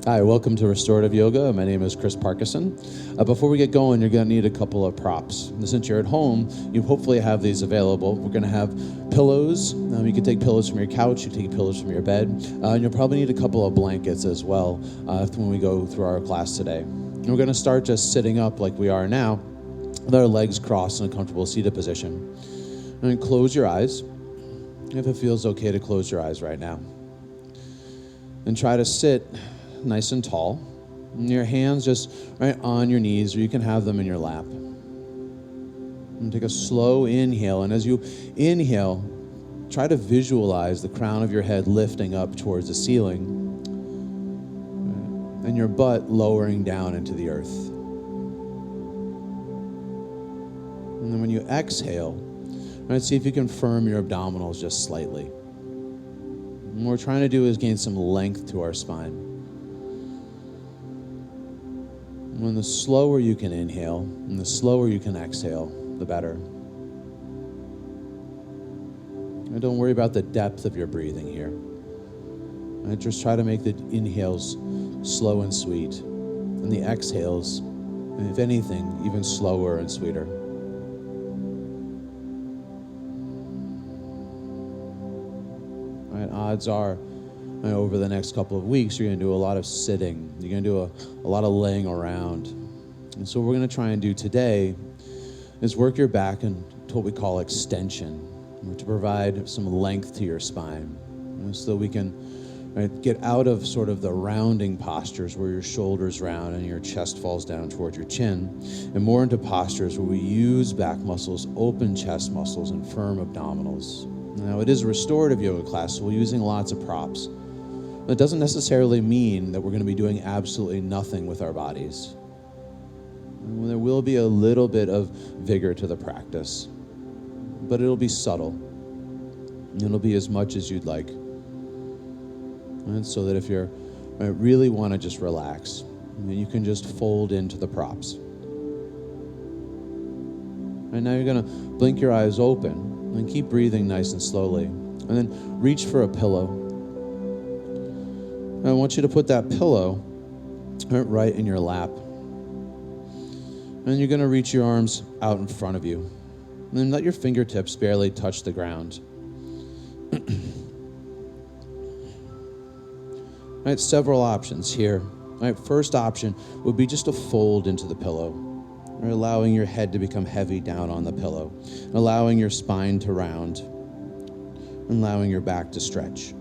Hi, welcome to Restorative Yoga. My name is Chris Parkinson. Before we get going, you're going to need a couple of props. And since you're at home, you hopefully have these available. We're going to have pillows. You can take pillows from your couch, you can take pillows from your bed, and you'll probably need a couple of blankets as well when we go through our class today. And we're going to start just sitting up like we are now, with our legs crossed in a comfortable seated position. And then close your eyes, if it feels okay to close your eyes right now. And try to sit nice and tall, and your hands just right on your knees, or you can have them in your lap. And take a slow inhale, and as you inhale, try to visualize the crown of your head lifting up towards the ceiling, and your butt lowering down into the earth. And then when you exhale, see if you can firm your abdominals just slightly. And what we're trying to do is gain some length to our spine. When the slower you can inhale and the slower you can exhale, the better. And don't worry about the depth of your breathing here. And just try to make the inhales slow and sweet, and the exhales, if anything, even slower and sweeter. Right, odds are, over the next couple of weeks, you're going to do a lot of sitting. You're going to do a lot of laying around. And so what we're going to try and do today is work your back into what we call extension, to provide some length to your spine, so that we can get out of sort of the rounding postures where your shoulders round and your chest falls down towards your chin, and more into postures where we use back muscles, open chest muscles, and firm abdominals. Now, it is a restorative yoga class, so we're using lots of props. That doesn't necessarily mean that we're going to be doing absolutely nothing with our bodies. And there will be a little bit of vigor to the practice, but it'll be subtle. It'll be as much as you'd like. And so that if you really want to just relax, you can just fold into the props. And now you're going to blink your eyes open and keep breathing nice and slowly. And then reach for a pillow. I want you to put that pillow right in your lap. And you're going to reach your arms out in front of you. And then let your fingertips barely touch the ground. Right, several options here. Right, first option would be just to fold into the pillow, allowing your head to become heavy down on the pillow, allowing your spine to round, allowing your back to stretch.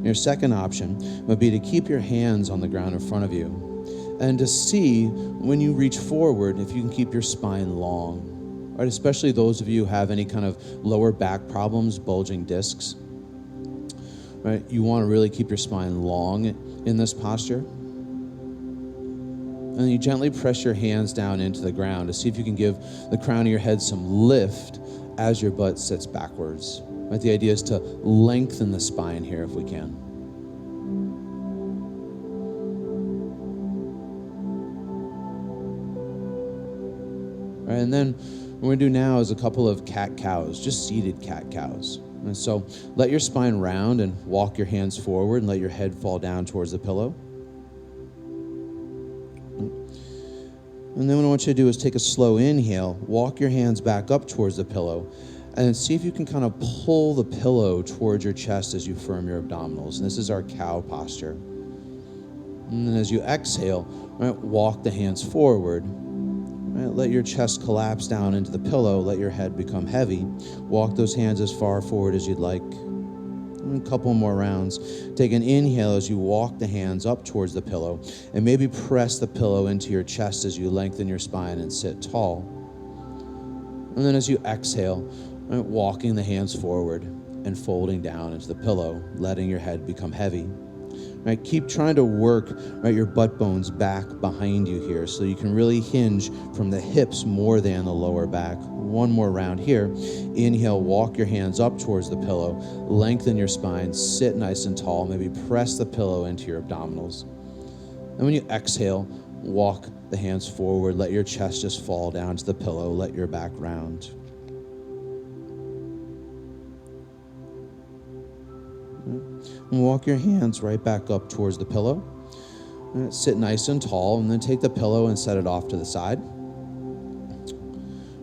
Your second option would be to keep your hands on the ground in front of you and to see when you reach forward if you can keep your spine long, right? Especially those of you who have any kind of lower back problems, bulging discs, right? You want to really keep your spine long in this posture. And you gently press your hands down into the ground to see if you can give the crown of your head some lift as your butt sits backwards. Right, the idea is to lengthen the spine here if we can. All right, and then what we're going to do now is a couple of cat-cows, just seated cat-cows. And so let your spine round and walk your hands forward and let your head fall down towards the pillow. And then what I want you to do is take a slow inhale, walk your hands back up towards the pillow, and see if you can kind of pull the pillow towards your chest as you firm your abdominals. And this is our cow posture. And then as you exhale, right, walk the hands forward. Right, let your chest collapse down into the pillow. Let your head become heavy. Walk those hands as far forward as you'd like. And a couple more rounds. Take an inhale as you walk the hands up towards the pillow. And maybe press the pillow into your chest as you lengthen your spine and sit tall. And then as you exhale, right, walking the hands forward and folding down into the pillow, letting your head become heavy. Right, keep trying to work your butt bones back behind you here so you can really hinge from the hips more than the lower back. One more round here. Inhale, walk your hands up towards the pillow, lengthen your spine, sit nice and tall, maybe press the pillow into your abdominals. And when you exhale, walk the hands forward, let your chest just fall down to the pillow, let your back round. And walk your hands right back up towards the pillow. And sit nice and tall, and then take the pillow and set it off to the side.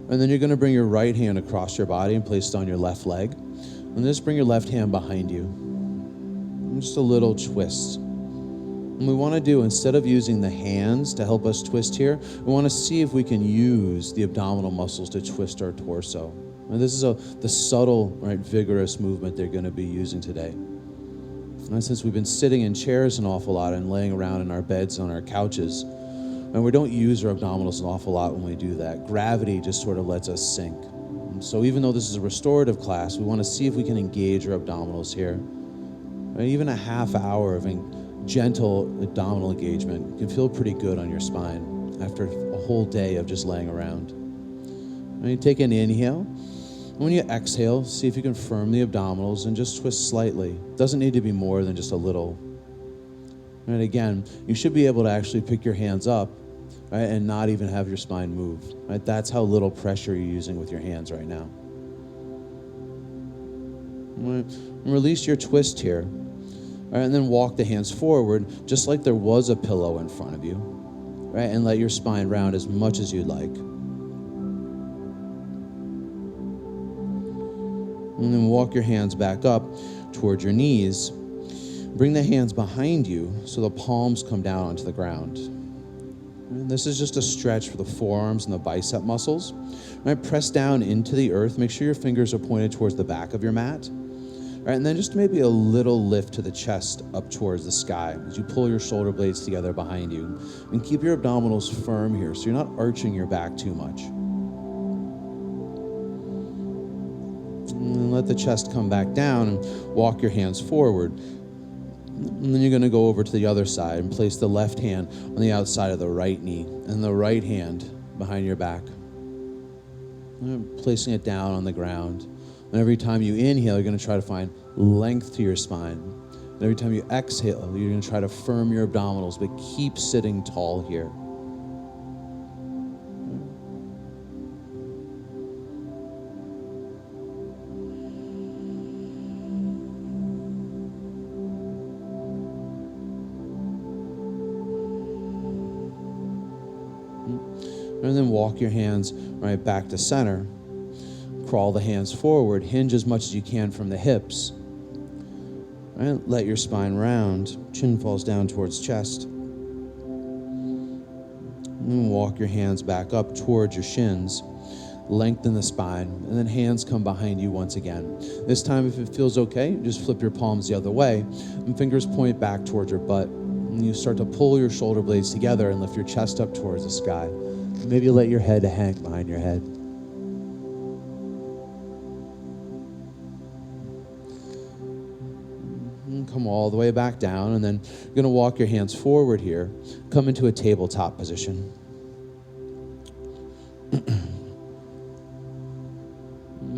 And then you're going to bring your right hand across your body and place it on your left leg. And just bring your left hand behind you. And just a little twist. And we want to do, instead of using the hands to help us twist here, we want to see if we can use the abdominal muscles to twist our torso. And this is the subtle, right, vigorous movement they're going to be using today. And since we've been sitting in chairs an awful lot and laying around in our beds on our couches, and we don't use our abdominals an awful lot when we do that, gravity just sort of lets us sink. And so even though this is a restorative class, we want to see if we can engage our abdominals here. Right, even a half hour of gentle abdominal engagement can feel pretty good on your spine after a whole day of just laying around. And you take an inhale. When you exhale, see if you can firm the abdominals and just twist slightly. Doesn't need to be more than just a little. And again, you should be able to actually pick your hands up, right, and not even have your spine move. Right? That's how little pressure you're using with your hands right now. And release your twist here. Right, and then walk the hands forward just like there was a pillow in front of you. Right, and let your spine round as much as you'd like. And then walk your hands back up towards your knees. Bring the hands behind you so the palms come down onto the ground. And this is just a stretch for the forearms and the bicep muscles. Right, press down into the earth. Make sure your fingers are pointed towards the back of your mat. Right, and then just maybe a little lift to the chest up towards the sky as you pull your shoulder blades together behind you. And keep your abdominals firm here so you're not arching your back too much. And let the chest come back down and walk your hands forward. And then you're going to go over to the other side and place the left hand on the outside of the right knee and the right hand behind your back. And placing it down on the ground. And every time you inhale, you're going to try to find length to your spine. And every time you exhale, you're going to try to firm your abdominals, but keep sitting tall here. And then walk your hands right back to center. Crawl the hands forward. Hinge as much as you can from the hips. Right? Let your spine round. Chin falls down towards chest. And walk your hands back up towards your shins. Lengthen the spine. And then hands come behind you once again. This time, if it feels okay, just flip your palms the other way. And fingers point back towards your butt. And you start to pull your shoulder blades together and lift your chest up towards the sky. Maybe let your head hang behind your head. And come all the way back down, and then you're going to walk your hands forward here. Come into a tabletop position.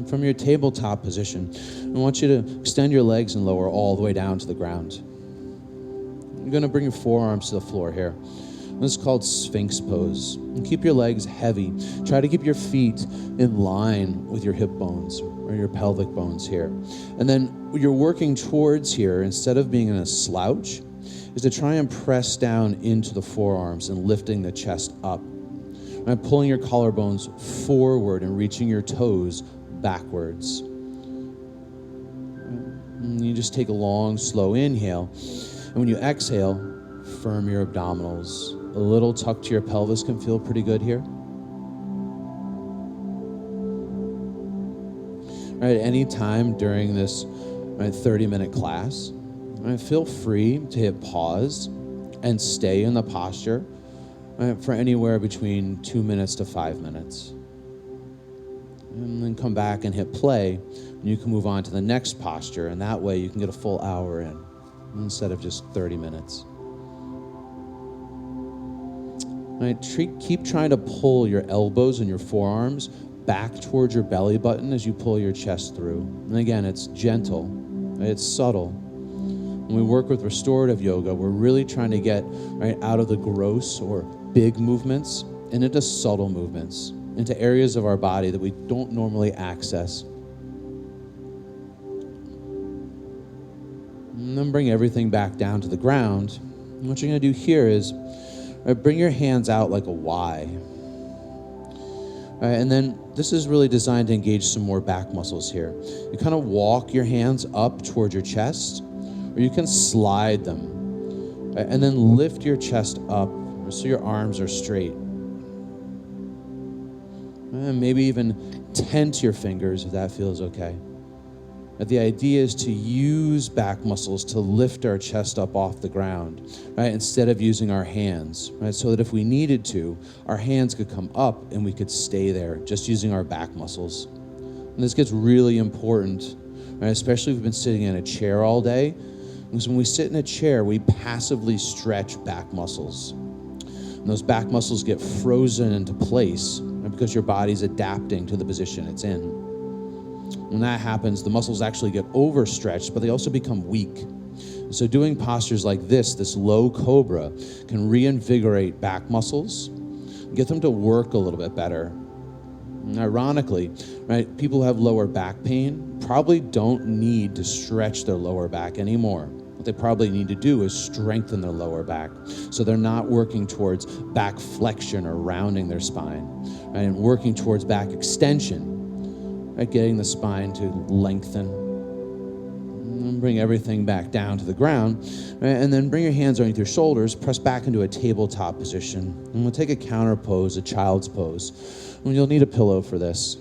From your tabletop position, I want you to extend your legs and lower all the way down to the ground. You're going to bring your forearms to the floor here. This is called Sphinx pose. And keep your legs heavy. Try to keep your feet in line with your hip bones or your pelvic bones here. And then what you're working towards here, instead of being in a slouch, is to try and press down into the forearms and lifting the chest up. And pulling your collarbones forward and reaching your toes backwards. And you just take a long, slow inhale. And when you exhale, firm your abdominals. A little tuck to your pelvis can feel pretty good here. All right, any time during this 30-minute class, feel free to hit pause and stay in the posture for anywhere between 2 minutes to 5 minutes. And then come back and hit play, and you can move on to the next posture, and that way you can get a full hour in instead of just 30 minutes. Right, keep trying to pull your elbows and your forearms back towards your belly button as you pull your chest through. And again, it's gentle, right? It's subtle. When we work with restorative yoga, we're really trying to get out of the gross or big movements and into subtle movements, into areas of our body that we don't normally access. And And then bring everything back down to the ground. And what you're going to do here is bring your hands out like a Y. And then this is really designed to engage some more back muscles here. You kind of walk your hands up towards your chest, or you can slide them. And then lift your chest up so your arms are straight. And maybe even tent your fingers if that feels okay. But the idea is to use back muscles to lift our chest up off the ground, right? Instead of using our hands, right? So that if we needed to, our hands could come up and we could stay there just using our back muscles. And this gets really important, right? Especially if we've been sitting in a chair all day. Because when we sit in a chair, we passively stretch back muscles. And those back muscles get frozen into place, right? Because your body's adapting to the position it's in. When that happens, the muscles actually get overstretched, but they also become weak. So doing postures like this low cobra, can reinvigorate back muscles, get them to work a little bit better. And ironically, right, people who have lower back pain probably don't need to stretch their lower back anymore. What they probably need to do is strengthen their lower back, so they're not working towards back flexion or rounding their spine, right, and working towards back extension. Right, getting the spine to lengthen. And bring everything back down to the ground. Right, and then bring your hands underneath your shoulders, press back into a tabletop position. And we'll take a counter pose, a child's pose. And you'll need a pillow for this.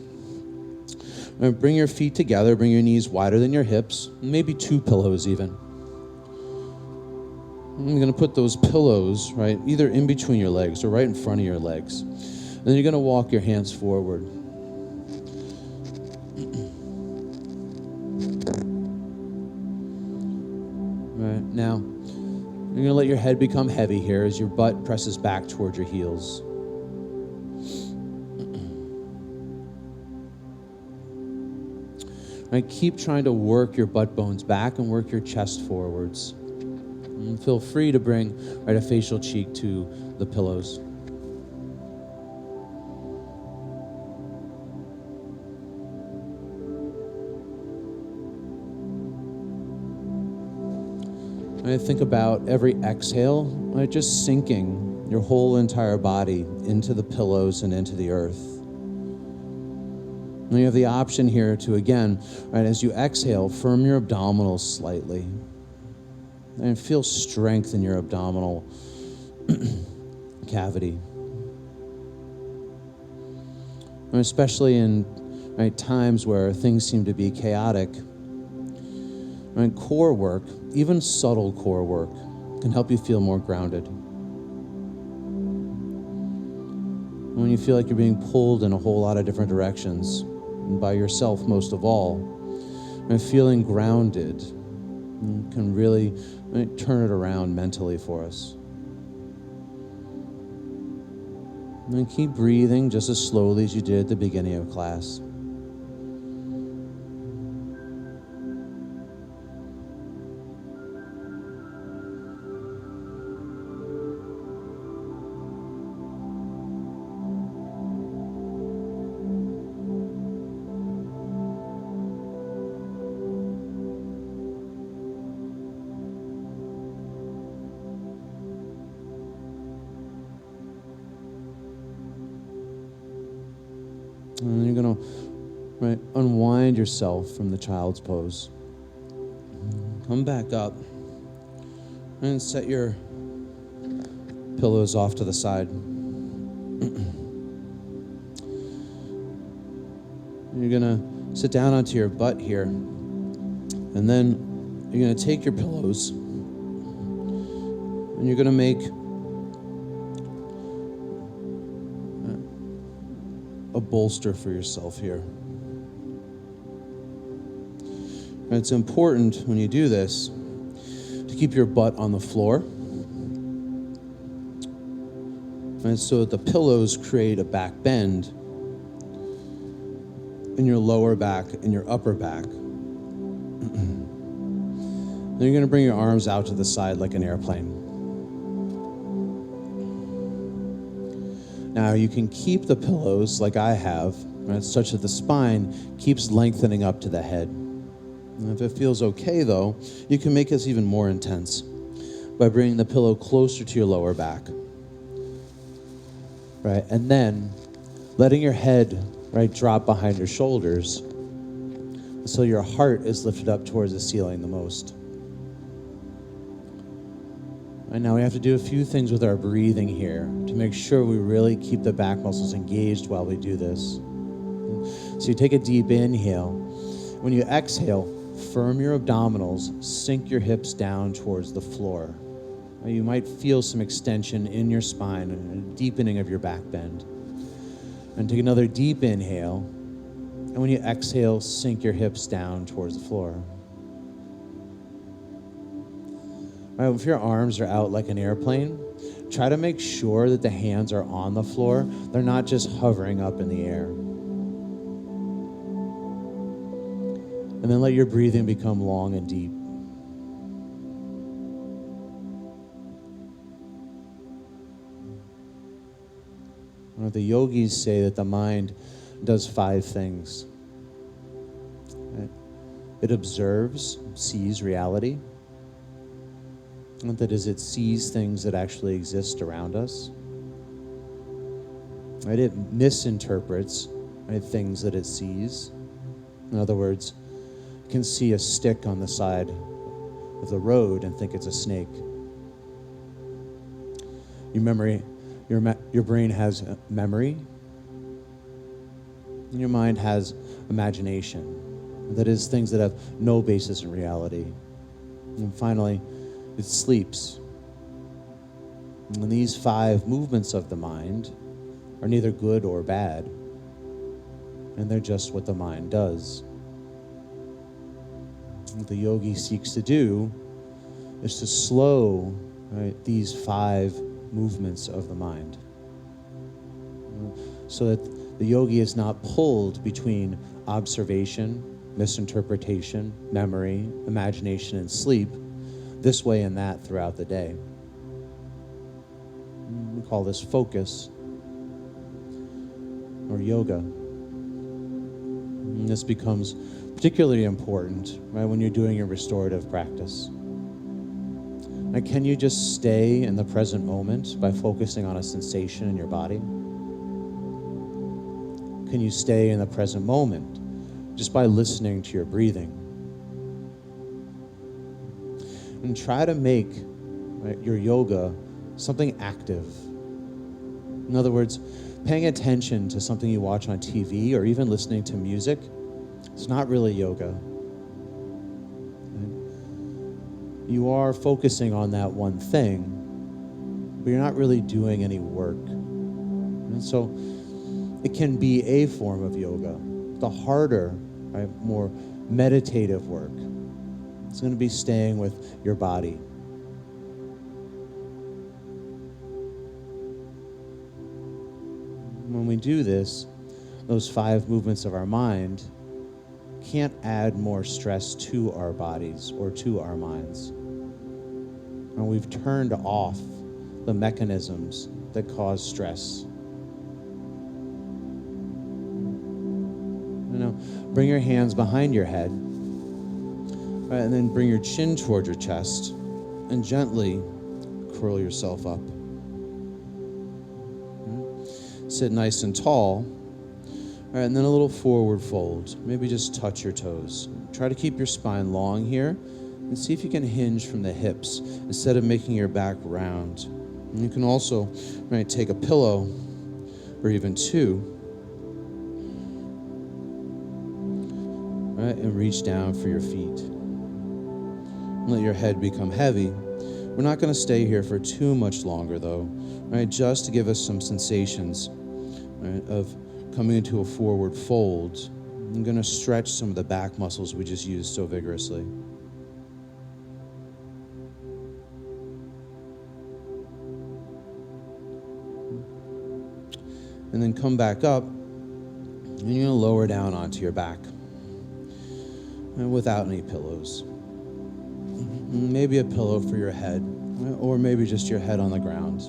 Right, bring your feet together, bring your knees wider than your hips, maybe 2 pillows even. And you're gonna put those pillows, right, either in between your legs or right in front of your legs. And then you're gonna walk your hands forward. Now, you're going to let your head become heavy here as your butt presses back towards your heels. Right, keep trying to work your butt bones back and work your chest forwards. And feel free to bring a facial cheek to the pillows. I think about every exhale, right, just sinking your whole entire body into the pillows and into the earth. And you have the option here to, again, right, as you exhale, firm your abdominals slightly and feel strength in your abdominal cavity. And especially in times where things seem to be chaotic, right, core work, even subtle core work, can help you feel more grounded. When you feel like you're being pulled in a whole lot of different directions, and by yourself most of all, and feeling grounded can really turn it around mentally for us. And keep breathing just as slowly as you did at the beginning of class. And then you're going to unwind yourself from the child's pose. Come back up and set your pillows off to the side. You're going to sit down onto your butt here, and then you're going to take your pillows and you're going to make a bolster for yourself here. And it's important when you do this to keep your butt on the floor. And so that the pillows create a back bend in your lower back and your upper back. Then you're going to bring your arms out to the side like an airplane. Now you can keep the pillows like I have, right, such that the spine keeps lengthening up to the head. And if it feels okay, though, you can make this even more intense by bringing the pillow closer to your lower back. Right? And then letting your head, right, drop behind your shoulders so your heart is lifted up towards the ceiling the most. And now we have to do a few things with our breathing here to make sure we really keep the back muscles engaged while we do this. So you take a deep inhale. When you exhale, firm your abdominals, sink your hips down towards the floor. You might feel some extension in your spine and a deepening of your back bend. And take another deep inhale. And when you exhale, sink your hips down towards the floor. All right, if your arms are out like an airplane, try to make sure that the hands are on the floor. They're not just hovering up in the air. And then let your breathing become long and deep. The yogis say that the mind does 5 things. Right? It observes, sees reality. That is, it sees things that actually exist around us. Right? It misinterprets, right, things that it sees. In other words, it can see a stick on the side of the road and think it's a snake. Your brain has memory, and your mind has imagination. That is, things that have no basis in reality. And finally, it sleeps. And these 5 movements of the mind are neither good or bad, and they're just what the mind does. What the yogi seeks to do is to slow, right, these 5 movements of the mind, so that the yogi is not pulled between observation, misinterpretation, memory, imagination, and sleep, this way and that throughout the day. We call this focus or yoga. And this becomes particularly important, right, when you're doing your restorative practice. Now, can you just stay in the present moment by focusing on a sensation in your body? Can you stay in the present moment just by listening to your breathing? And try to make, right, your yoga something active. In other words, paying attention to something you watch on TV or even listening to music, it's not really yoga. You are focusing on that one thing, but you're not really doing any work. And so it can be a form of yoga. The harder, right, more meditative work, it's going to be staying with your body. When we do this, those 5 movements of our mind can't add more stress to our bodies or to our minds. And we've turned off the mechanisms that cause stress. Bring your hands behind your head, right, and then bring your chin toward your chest and gently curl yourself up. Sit nice and tall. All right, and then a little forward fold. Maybe just touch your toes. Try to keep your spine long here and see if you can hinge from the hips instead of making your back round. And you can also, right, take a pillow or even 2, right, and reach down for your feet. Let your head become heavy. We're not going to stay here for too much longer, though, right? Just to give us some sensations, right, of coming into a forward fold. I'm going to stretch some of the back muscles we just used so vigorously. And then come back up, and you're going to lower down onto your back, and without any pillows. Maybe a pillow for your head, or maybe just your head on the ground.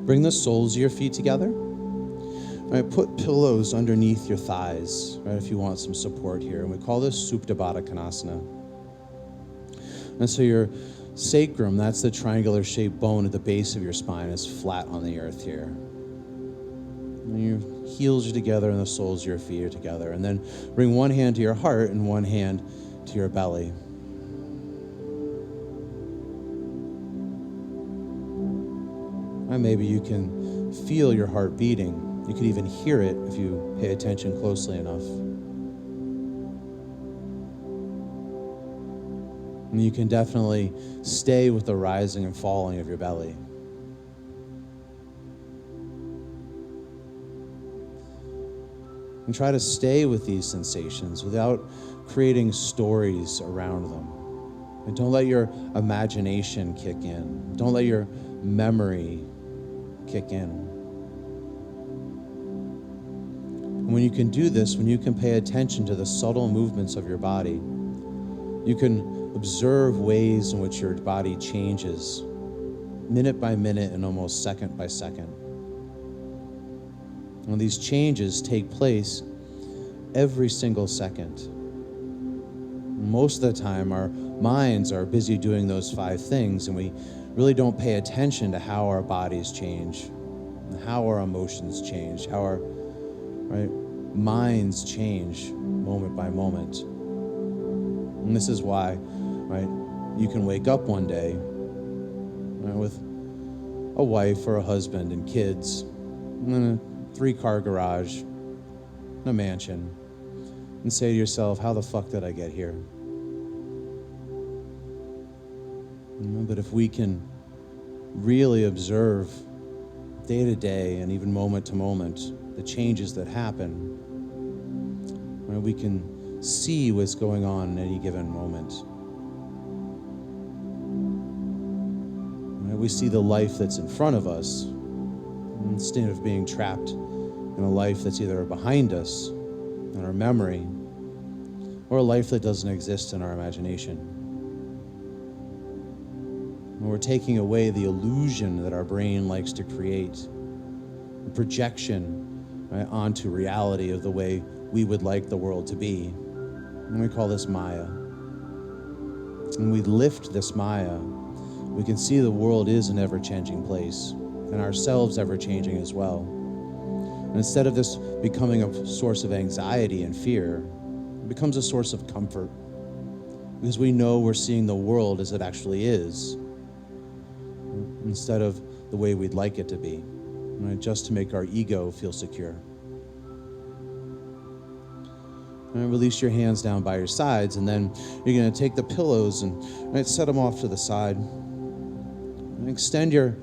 Bring the soles of your feet together. Right, put pillows underneath your thighs, right, if you want some support here. And we call this Supta Baddha Konasana. And so your sacrum, that's the triangular shaped bone at the base of your spine, is flat on the earth here. And your heels are together and the soles of your feet are together. And then bring one hand to your heart and one hand to your belly. And maybe you can feel your heart beating. You could even hear it if you pay attention closely enough. And you can definitely stay with the rising and falling of your belly. And try to stay with these sensations without creating stories around them. And don't let your imagination kick in. Don't let your memory kick in. And when you can do this, when you can pay attention to the subtle movements of your body, you can observe ways in which your body changes minute by minute and almost second by second. And these changes take place every single second. Most of the time, our minds are busy doing those 5 things, and we really don't pay attention to how our bodies change, and how our emotions change, how our minds change moment by moment. And this is why, you can wake up one day with a wife or a husband and kids, and a 3-car garage, and a mansion, and say to yourself, how the fuck did I get here? But if we can really observe day to day and even moment to moment the changes that happen, we can see what's going on in any given moment. We see the life that's in front of us instead of being trapped in a life that's either behind us in our memory or a life that doesn't exist in our imagination. And we're taking away the illusion that our brain likes to create, the projection onto reality of the way we would like the world to be. And we call this Maya. And we lift this Maya, we can see the world is an ever-changing place, and ourselves ever-changing as well. And instead of this becoming a source of anxiety and fear, it becomes a source of comfort, because we know we're seeing the world as it actually is, instead of the way we'd like it to be, just to make our ego feel secure. And release your hands down by your sides, and then you're going to take the pillows and set them off to the side. And extend your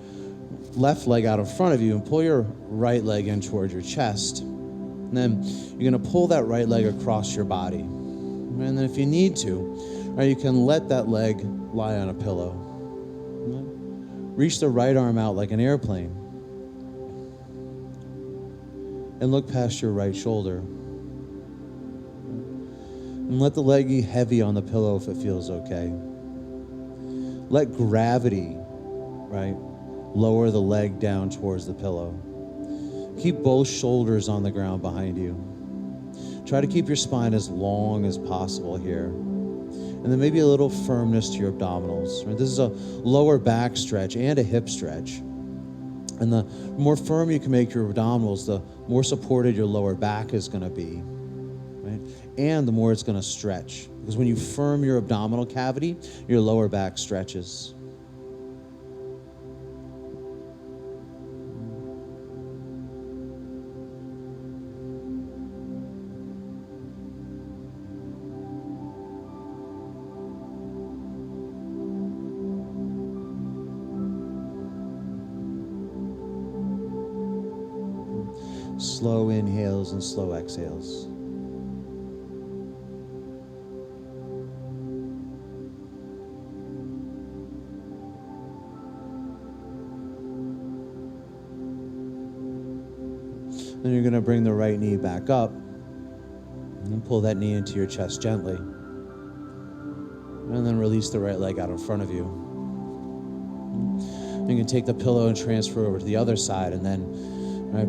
left leg out in front of you and pull your right leg in towards your chest. And then you're going to pull that right leg across your body. And then if you need to, you can let that leg lie on a pillow. Reach the right arm out like an airplane. And look past your right shoulder. And let the leg be heavy on the pillow if it feels okay. Let gravity, lower the leg down towards the pillow. Keep both shoulders on the ground behind you. Try to keep your spine as long as possible here. And then maybe a little firmness to your abdominals. This is a lower back stretch and a hip stretch. And the more firm you can make your abdominals, the more supported your lower back is going to be. And the more it's going to stretch. Because when you firm your abdominal cavity, your lower back stretches. Slow inhales and slow exhales. Then you're going to bring the right knee back up and pull that knee into your chest gently. And then release the right leg out in front of you. You can take the pillow and transfer over to the other side, and then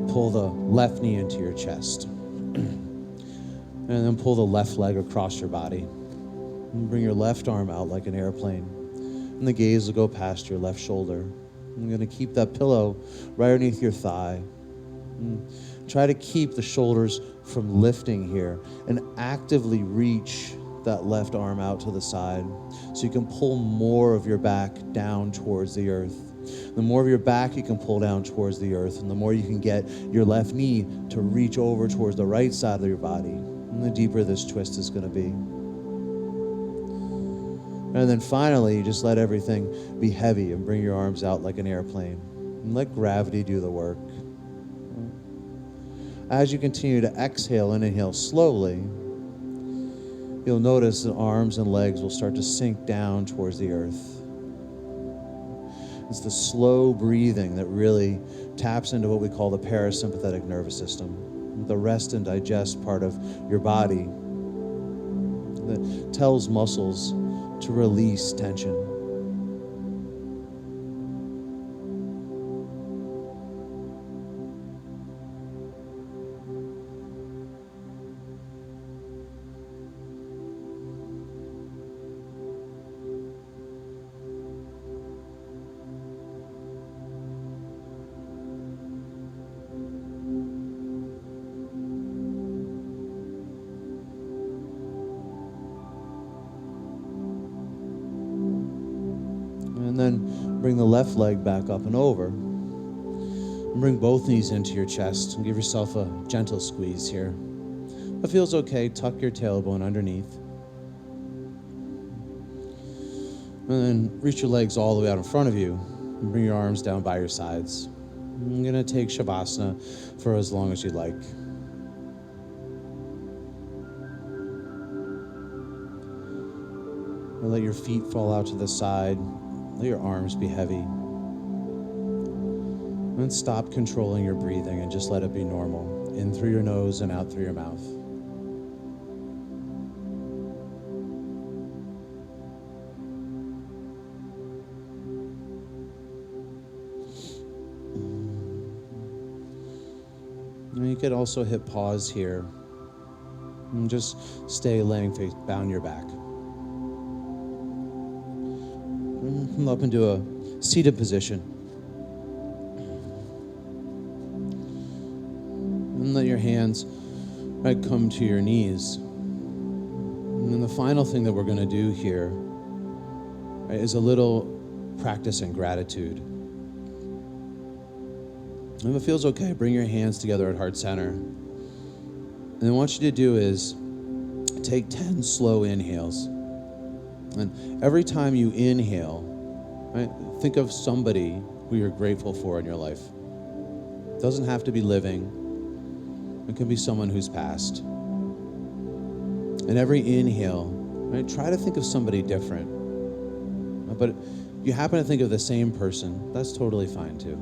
pull the left knee into your chest. And then pull the left leg across your body. And bring your left arm out like an airplane. And the gaze will go past your left shoulder. I'm going to keep that pillow right underneath your thigh. Try to keep the shoulders from lifting here and actively reach that left arm out to the side so you can pull more of your back down towards the earth. The more of your back you can pull down towards the earth, and the more you can get your left knee to reach over towards the right side of your body, and the deeper this twist is going to be. And then finally, just let everything be heavy and bring your arms out like an airplane. And let gravity do the work. As you continue to exhale and inhale slowly, you'll notice the arms and legs will start to sink down towards the earth. It's the slow breathing that really taps into what we call the parasympathetic nervous system, the rest and digest part of your body that tells muscles to release tension. And then bring the left leg back up and over. And bring both knees into your chest and give yourself a gentle squeeze here. If it feels okay, tuck your tailbone underneath. And then reach your legs all the way out in front of you and bring your arms down by your sides. I'm going to take Shavasana for as long as you like. And let your feet fall out to the side. Let your arms be heavy. And stop controlling your breathing and just let it be normal. In through your nose and out through your mouth. And you could also hit pause here. And just stay laying face down on your back. Come up into a seated position. And let your hands come to your knees. And then the final thing that we're going to do here is a little practice in gratitude. And if it feels okay, bring your hands together at heart center. And then what I want you to do is take 10 slow inhales. And every time you inhale, think of somebody who you're grateful for in your life. It doesn't have to be living. It can be someone who's passed. And every inhale, try to think of somebody different. But if you happen to think of the same person, that's totally fine too.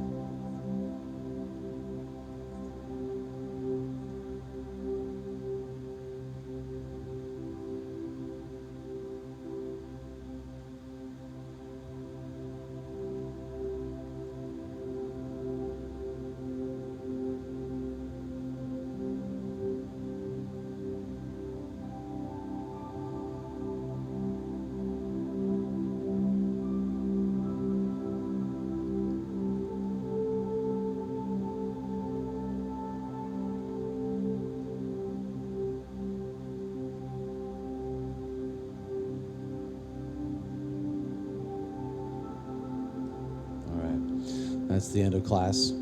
That's the end of class.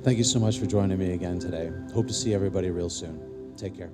Thank you so much for joining me again today. Hope to see everybody real soon. Take care.